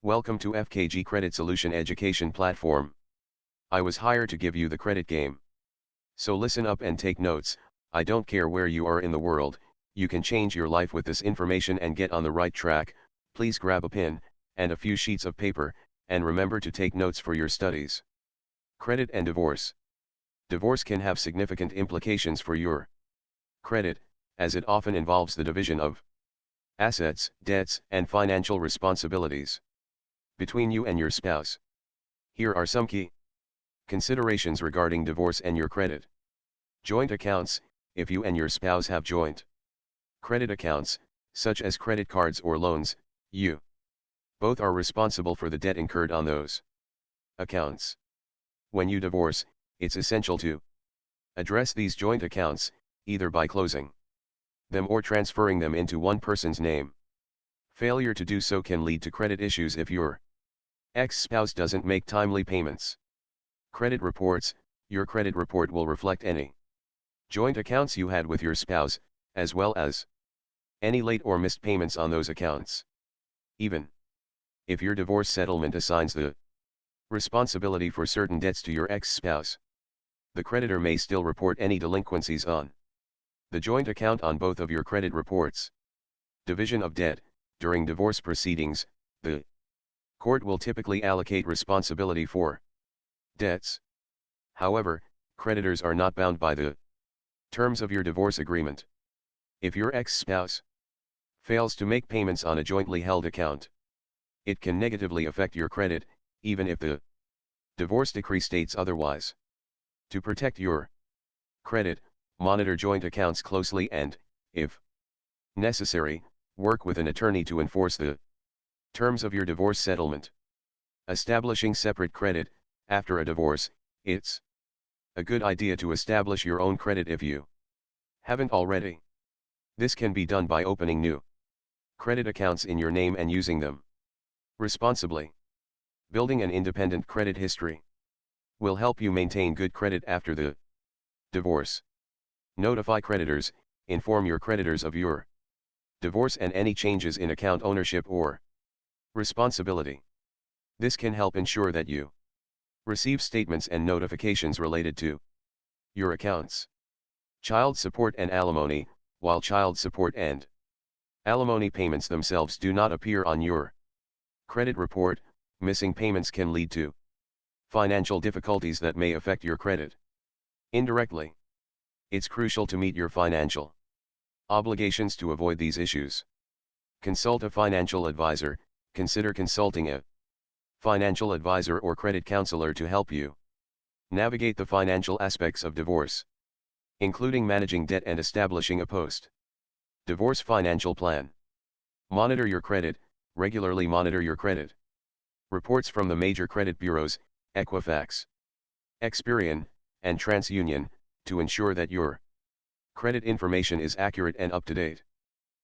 Welcome to FKG Credit Solution Education Platform. I was hired to give you the credit game. So listen up and take notes. I don't care where you are in the world, you can change your life with this information and get on the right track. Please grab a pen and a few sheets of paper, and remember to take notes for your studies. Credit and divorce. Divorce can have significant implications for your credit, as it often involves the division of assets, debts, and financial responsibilities between you and your spouse. Here are some key considerations regarding divorce and your credit. Joint accounts. If you and your spouse have joint credit accounts, such as credit cards or loans, you both are responsible for the debt incurred on those accounts. When you divorce, it's essential to address these joint accounts, either by closing them or transferring them into one person's name. Failure to do so can lead to credit issues if your ex-spouse doesn't make timely payments. Credit reports. Your credit report will reflect any joint accounts you had with your spouse, as well as any late or missed payments on those accounts. Even if your divorce settlement assigns the responsibility for certain debts to your ex-spouse, the creditor may still report any delinquencies on the joint account on both of your credit reports. Division of debt. During divorce proceedings, the court will typically allocate responsibility for debts. However, creditors are not bound by the terms of your divorce agreement. If your ex-spouse fails to make payments on a jointly held account, it can negatively affect your credit, even if the divorce decree states otherwise. To protect your credit, monitor joint accounts closely and, if necessary, work with an attorney to enforce the terms of your divorce settlement. Establishing separate credit. After a divorce, it's a good idea to establish your own credit if you haven't already. This can be done by opening new credit accounts in your name and using them responsibly. Building an independent credit history will help you maintain good credit after the divorce. Notify creditors. Inform your creditors of your divorce and any changes in account ownership or responsibility. This can help ensure that you receive statements and notifications related to your accounts. Child support and alimony. While child support and alimony payments themselves do not appear on your credit report, missing payments can lead to financial difficulties that may affect your credit indirectly. It's crucial to meet your financial obligations to avoid these issues. Consult a financial advisor. Consider consulting a financial advisor or credit counselor to help you navigate the financial aspects of divorce, including managing debt and establishing a post-divorce financial plan. Monitor your credit. Regularly monitor your credit reports from the major credit bureaus, Equifax, Experian, and TransUnion, to ensure that your credit information is accurate and up to date.